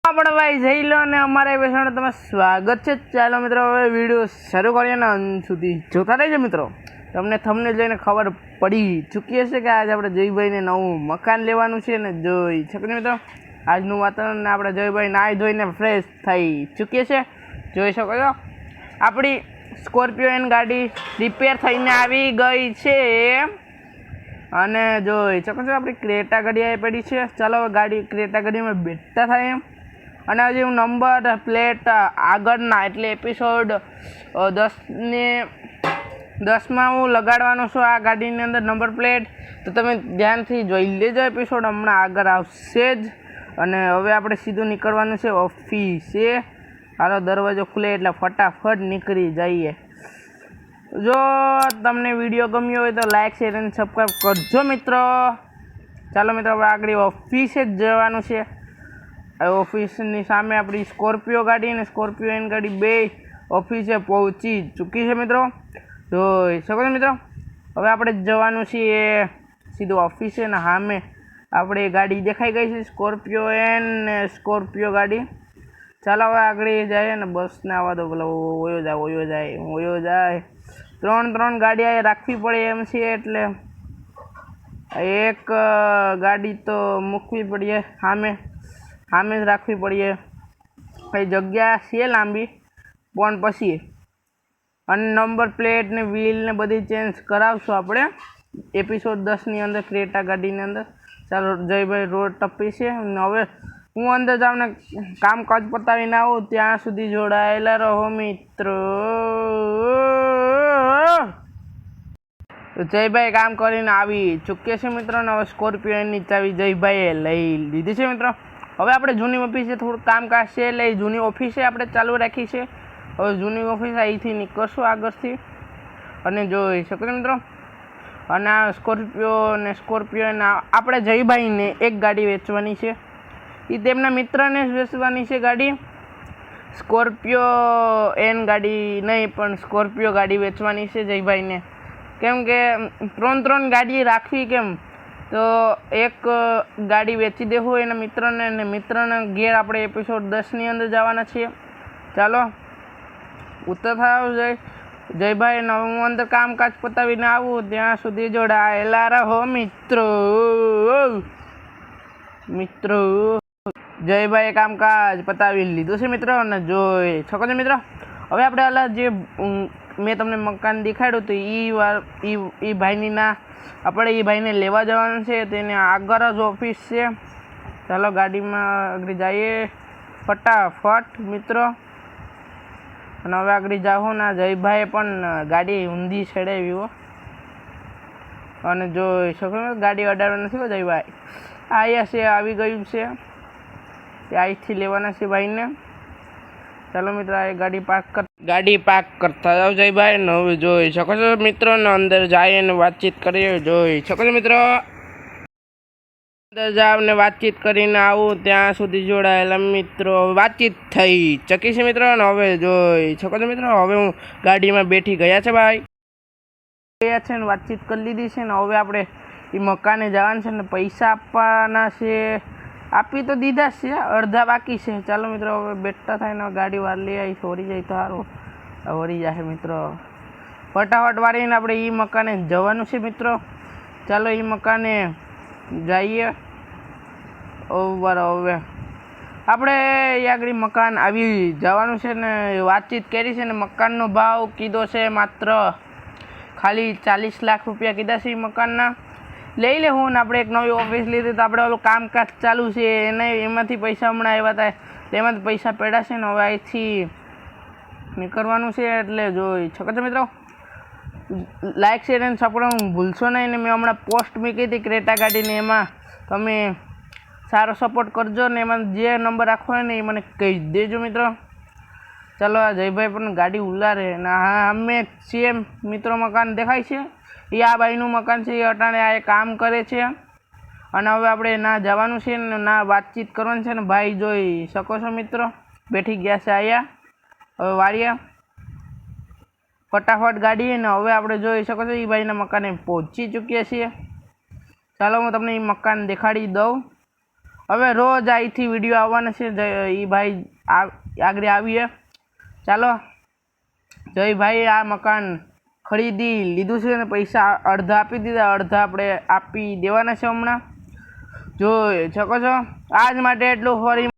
આપણે ભાઈ જઈ લો અને અમારા એપિસોડ તમે સ્વાગત છે। ચાલો મિત્રો હવે વિડીયો શરૂ કરીએ ને અંત સુધી જોતા રહેજો મિત્રો। તમને થંબનેલ જોઈને ખબર પડી ચૂકી હશે કે આજે આપણે જયભાઈને નવું મકાન લેવાનું છે ને જોઈ શકો છો મિત્રો આજનું વાતાવરણ આપણે જયભાઈ નાહી ધોઈને ફ્રેશ થઈ ચૂકીએ છે। જોઈ શકો છો આપણી સ્કોર્પિયો એન ગાડી રિપેર થઈને આવી ગઈ છે અને જોઈ શકો છો આપણી ક્રેટા ગાડી આવી પડી છે। ચાલો ગાડી ક્રેટા ગાડીમાં બેઠતા થાય એમ અને હજી હું નંબર પ્લેટ આગળના એટલે એપિસોડ 10માં હું લગાડવાનો છું આ ગાડીની અંદર નંબર પ્લેટ, તો તમે ધ્યાનથી જોઈ લેજો એપિસોડ હમણાં આગળ આવશે જ। અને હવે આપણે સીધું નીકળવાનું છે ઓફિસે। હાલો દરવાજો ખુલે એટલે ફટાફટ નીકળી જઈએ। જો તમને વિડીયો ગમ્યો હોય તો લાઇક શેર અને સબસ્ક્રાઈબ કરજો મિત્રો। ચાલો મિત્રો હવે આગળ ઓફિસે જ જવાનું છે। ઓફિસની સામે આપણી સ્કોર્પિયો ગાડી અને સ્કોર્પિયો એન ગાડી બે ઓફિસે પહોંચી ચૂકી છે મિત્રો। જોઈ શકો છો મિત્રો હવે આપણે જવાનું છીએ સીધું ઓફિસે ને સામે આપણે ગાડી દેખાઈ ગઈ છે સ્કોર્પિયો એન ને સ્કોર્પિયો ગાડી। ચાલો હવે આગળ જાય ને બસને આવવા દો, પેલો ઓયો જાય ત્રણ ગાડી આ રાખવી પડે એમ છે એટલે એક ગાડી તો મૂકવી પડીએ સામે જ રાખવી પડીએ। કઈ જગ્યા છે લાંબી પણ પછી અને નંબર પ્લેટ ને વ્હીલ ને બધી ચેન્જ કરાવશું આપણે એપિસોડ 10ની અંદર ક્રેટા ગાડીની અંદર। ચાલો જયભાઈ રોડ ટપી છે અને હવે હું અંદર જાઉં ને કામકાજ પતાવીને આવું ત્યાં સુધી જોડાયેલા રહો મિત્રો। જયભાઈ કામ કરીને આવી ચૂક્યા છે મિત્રો ને હવે સ્કોર્પિયો એની ચાવી જયભાઈએ લઈ લીધી છે મિત્રો। હવે આપણે જૂની ઓફિસે થોડું કામકાજ છે એટલે જૂની ઓફિસે આપણે ચાલુ રાખી છે। હવે જૂની ઓફિસ અહીંથી નીકળશું આગળથી અને જોઈ શકો છો મિત્રો અને આ સ્કોર્પિયો આપણે જયભાઈને એક ગાડી વેચવાની છે, એ તેમના મિત્રને જ વેચવાની છે ગાડી। સ્કોર્પિયો એન ગાડી નહીં પણ સ્કોર્પિયો ગાડી વેચવાની છે જયભાઈને, કેમ કે ત્રણ ગાડી રાખવી કેમ તો એક ગાડી વેચી દેવું એના મિત્રને અને મિત્રના ઘેર આપણે એપિસોડ 10ની અંદર જવાના છીએ। ચાલો ઉત્તર થાવ જયભાઈ ને હું અંદર કામકાજ પતાવીને આવું ત્યાં સુધી જોડાયેલા રહો મિત્રો। જયભાઈએ કામકાજ પતાવી લીધું છે મિત્રો અને જોઈ શકો છો મિત્રો હવે આપણે અલગ જે મેં તમને મકાન દેખાડ્યું તો એ ભાઈની આપણે એ ભાઈને લેવા જવાનું છે, તેને આગળ જ ઓફિસ છે। ચાલો ગાડીમાં આગળ જઈએ ફટાફટ મિત્રો અને હવે આગળ જાઉં ના જયભાઈએ પણ ગાડી ઊંધી છેડાવી અને જોઈ શકો ગાડી અડાડવા નથી જયભાઈ આવ્યા છે, આવી ગયું છે તે અહીંથી લેવાના છે ભાઈને। ચાલો મિત્રો આ ગાડી પાર્ક કરતા જાઓ જયભાઈ ને હવે જોઈ શકો છો મિત્રો ને અંદર જાય ને વાતચીત કરીએ। જોઈ શકો છો મિત્રો અંદર જાવ ને વાતચીત કરીને આવું ત્યાં સુધી જોડાયેલા મિત્રો વાતચીત થઈ ચકી છે મિત્રો ને હવે જોઈ શકો છો મિત્રો હવે હું ગાડીમાં બેઠી ગયા છે ભાઈ ગયા છે ને વાતચીત કરી લીધી છે ને હવે આપણે એ મકાને જવાનું છે ને પૈસા આપવાના છે, આપી તો દીધા છે અડધા બાકી છે। ચાલો મિત્રો હવે બેઠતા થાય ને ગાડી વાર લઈ આવી વળી જાય તો સારું વળી જાય મિત્રો ફટાફટ વાળીને આપણે એ મકાને જવાનું છે મિત્રો। ચાલો એ મકાને જઈએ। હવે આપણે એ આગળ મકાન આવી જવાનું છે ને વાતચીત કરી છે ને મકાનનો ભાવ કીધો છે માત્ર ખાલી 40 લાખ રૂપિયા કીધા છે એ મકાનના। લઈ લે હું ને આપણે એક નવી ઓફિસ લીધી તો આપણે ઓલું કામકાજ ચાલુ છે એમાંથી પૈસા હમણાં આવ્યા હતા તેમાંથી પૈસા પડ્યા છે ને હવે અહીંથી નીકળવાનું છે એટલે જોઈ શકો છો મિત્રો લાઇક શેર અને સપોર્ટ ભૂલશો નહીં ને મેં હમણાં પોસ્ટ મૂકી હતી ક્રેટા ગાડીને એમાં તમે સારો સપોર્ટ કરજો ને એમાં જે નંબર રાખવો હોય ને એ મને કહી દેજો મિત્રો। ચાલો આ જયભાઈ પણ ગાડી ઉલારે ને હા અમે સેમ મિત્રો મકાન દેખાય છે એ આ ભાઈનું મકાન છે એ અટાણે આ કામ કરે છે અને હવે આપણે ના જવાનું છે ને ના વાતચીત કરવાની છે ને ભાઈ જોઈ શકો છો મિત્રો બેઠી ગયા છે અહીંયા હવે વાળીએ ફટાફટ ગાડી ને હવે આપણે જોઈ શકો છો એ ભાઈના મકાને પહોંચી ચૂક્યા છીએ। ચાલો હું તમને એ મકાન દેખાડી દઉં હવે રોજ અહીંથી વિડીયો આવવાના છે. એ ભાઈ આગળ આવીએ. ચાલો જયભાઈ આ મકાન ખરીદી લીધું છે ને પૈસા અડધા આપી દીધા, અડધા આપણે આપી દેવાના છે હમણાં. જોઈ શકો છો. આજ માટે એટલું. ફરી